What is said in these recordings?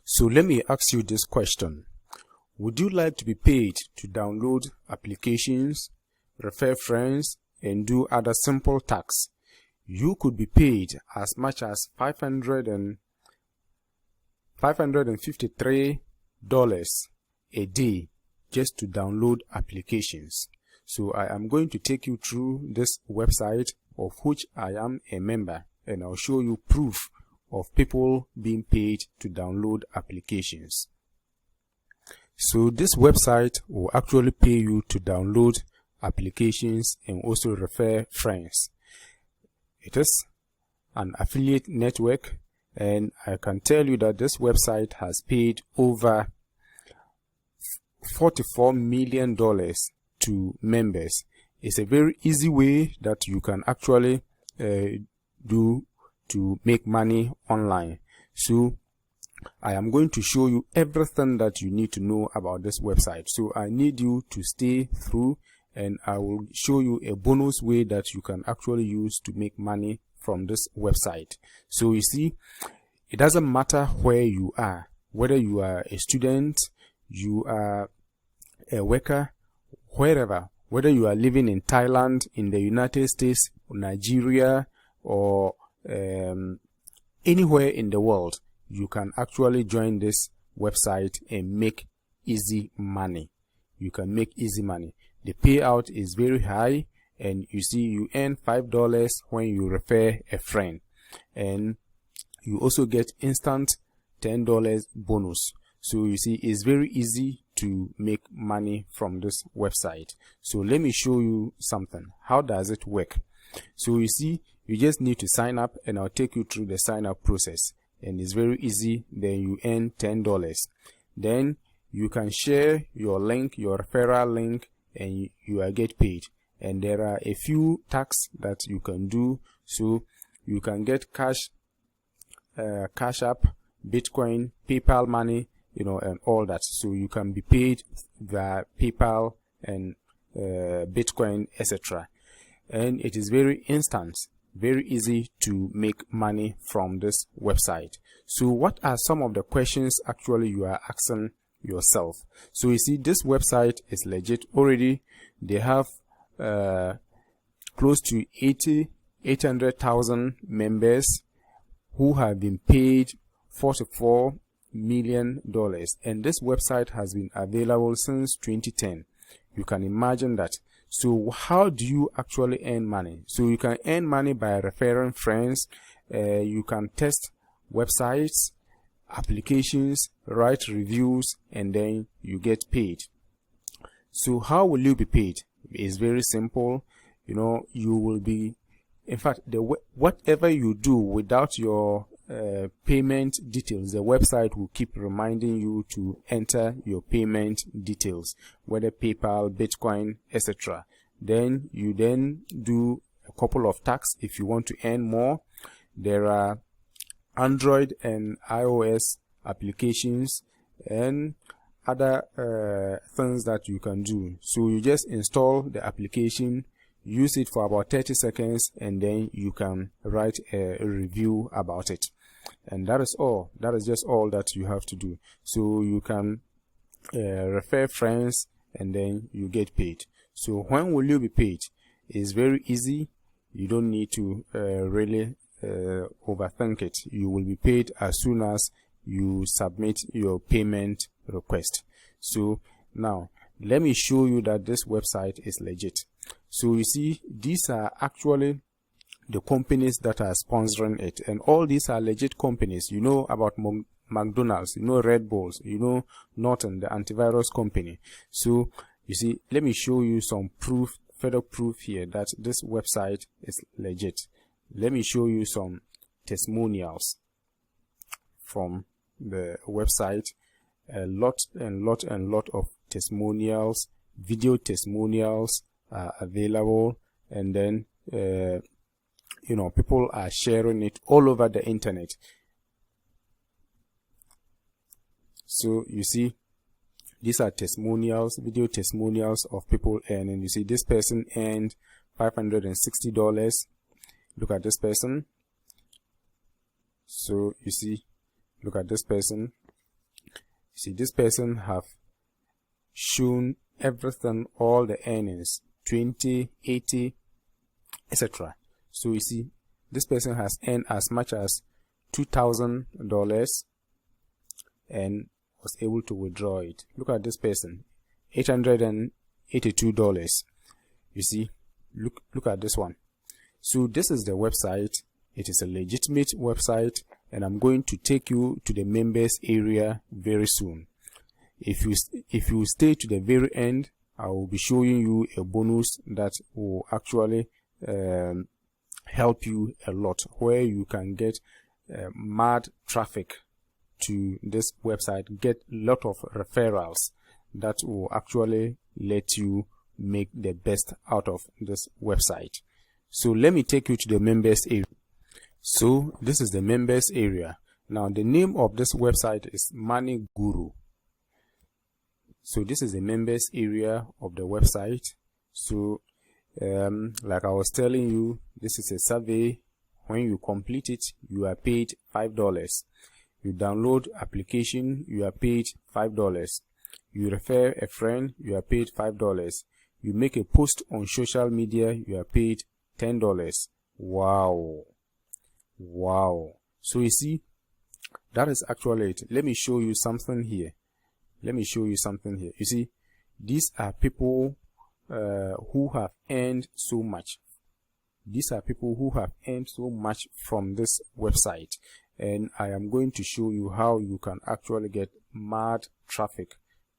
So let me ask you this question. Would you like to be paid to download applications, refer friends, and do other simple tasks? You could be paid as much as $553 a day just to download applications. So I am going to take you through this website of which I am a member, and I'll show you proof of people being paid to download applications. So this website will actually pay you to download applications and also refer friends. It is an affiliate network, and I can tell you that this website has paid over $44 million to members. It's a very easy way that you can actually do to make money online. So I am going to show you everything that you need to know about this website. So I need you to stay through, and I will show you a bonus way that you can actually use to make money from this website. So you see, it doesn't matter where you are, whether you are a student, you are a worker, wherever, whether you are living in Thailand, in the United States, Nigeria, or anywhere in the world, you can actually join this website and make easy money. You can make easy money. The payout is very high, and you see, you earn $5 when you refer a friend, and you also get instant $10 bonus. So you see, it's very easy to make money from this website. So let me show you something. How does it work? So you see, you just need to sign up, and I'll take you through the sign up process, and it's very easy. Then you earn $10. Then you can share your link, your referral link, and you will get paid. And there are a few tasks that you can do. So you can get cash app, Bitcoin, PayPal money, and all that. So you can be paid via PayPal and Bitcoin, etc. And it is very instant, very easy to make money from this website. So what are some of the questions actually you are asking yourself? So you see, this website is legit already. They have close to 800,000 members who have been paid $44 million, and this website has been available since 2010. You can imagine that. So how do you actually earn money? So you can earn money by referring friends. You can test websites, applications, write reviews, and then you get paid. So how will you be paid? It's very simple. You will be, in fact, whatever you do without your payment details, the website will keep reminding you to enter your payment details, whether PayPal, Bitcoin, etc. Then you do a couple of tasks if you want to earn more. There are Android and iOS applications and other things that you can do. So you just install the application, use it for about 30 seconds, and then you can write a review about it. And that is all. That is just all that you have to do. So you can refer friends, and then you get paid. So when will you be paid? It's very easy. You don't need to really overthink it. You will be paid as soon as you submit your payment request. So now let me show you that this website is legit. So you see, these are actually the companies that are sponsoring it, and all these are legit companies. You know about McDonald's, you know Red Bulls, you know Norton, the antivirus company. So you see, let me show you some proof, further proof here that this website is legit. Let me show you some testimonials from the website. A lot of testimonials, video testimonials are available, and then people are sharing it all over the internet. So you see, these are testimonials, video testimonials of people earning. You see, this person earned $560. Look at this person. So you see, look at this person. See, this person have shown everything, all the earnings, 20, 80, etc. So you see, this person has earned as much as $2,000 and was able to withdraw it. Look at this person, $882. You see, look at this one. So this is the website. It is a legitimate website, and I'm going to take you to the members area very soon. If you stay to the very end, I will be showing you a bonus that will actually help you a lot, where you can get mad traffic to this website, get a lot of referrals that will actually let you make the best out of this website. So let me take you to the members area. So this is the members area. Now the name of this website is MoneyGuru. So this is the members area of the website. So like I was telling you, this is a survey. When you complete it, you are paid $5. You download application, you are paid $5. You refer a friend, you are paid $5. You make a post on social media, you are paid $10. Wow. So you see, that is actually it. Let me show you something here. You see, these are people who have earned so much. From this website, and I am going to show you how you can actually get mad traffic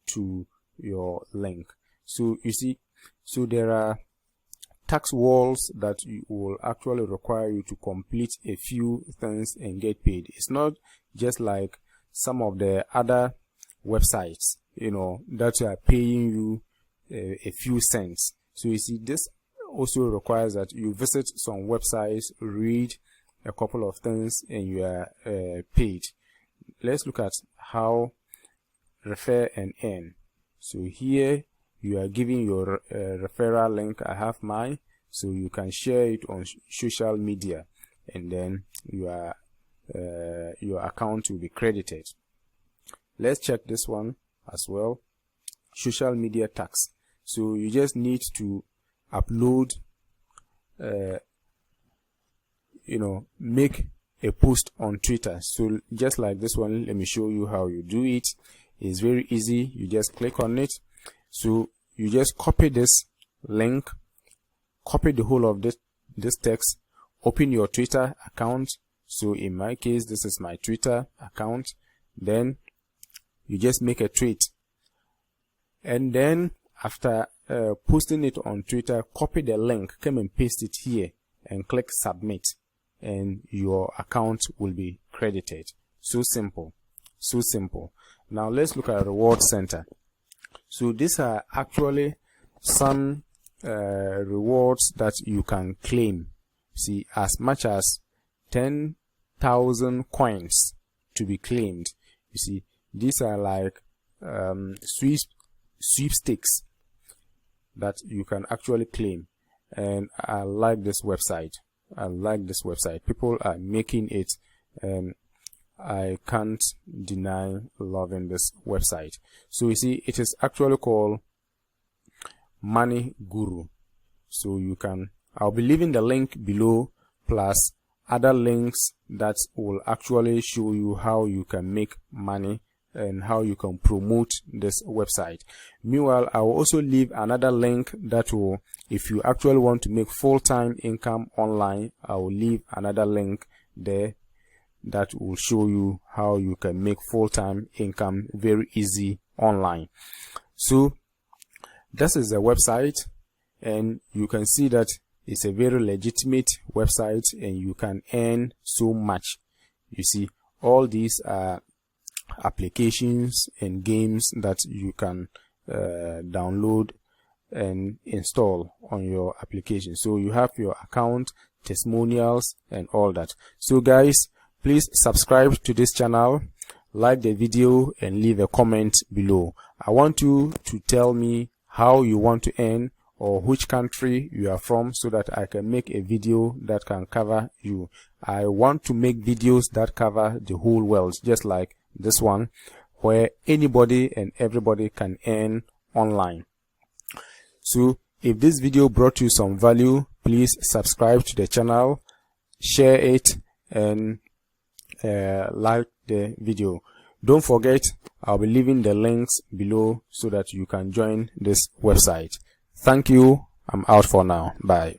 to your link. So you see, so there are tax walls that will actually require you to complete a few things and get paid. It's not just like some of the other websites, that are paying you a few cents. So you see, this also requires that you visit some websites, read a couple of things, and you are paid. Let's look at how refer and earn. So here you are giving your referral link. I have mine, so you can share it on social media, and then your account will be credited. Let's check this one as well. Social media tax. So you just need to upload, make a post on Twitter. So just like this one, let me show you how you do it. It's very easy. You just click on it. So you just copy this link, copy the whole of this text, open your Twitter account. So in my case, this is my Twitter account. Then you just make a tweet, and then after posting it on Twitter, copy the link, come and paste it here and click submit, and your account will be credited. So simple. Now let's look at reward center. So these are actually some rewards that you can claim. See, as much as 10,000 coins to be claimed. You see, these are like sweepstakes that you can actually claim, and I like this website. People are making it, and I can't deny loving this website. So you see, it is actually called MoneyGuru. So you can, I'll be leaving the link below, plus other links that will actually show you how you can make money and how you can promote this website. Meanwhile, I will also leave another link that will, if you actually want to make full-time income online, I will leave another link there that will show you how you can make full-time income very easy online. So this is the website, and you can see that it's a very legitimate website, and you can earn so much. You see, all these are applications and games that you can download and install on your application. So you have your account, testimonials, and all that. So guys, please subscribe to this channel, like the video, and leave a comment below. I want you to tell me how you want to earn, or which country you are from, so that I can make a video that can cover you. I want to make videos that cover the whole world, just like this one, where anybody and everybody can earn online. So if this video brought you some value, please subscribe to the channel, share it, and like the video. Don't forget, I'll be leaving the links below so that you can join this website. Thank you. I'm out for now. Bye.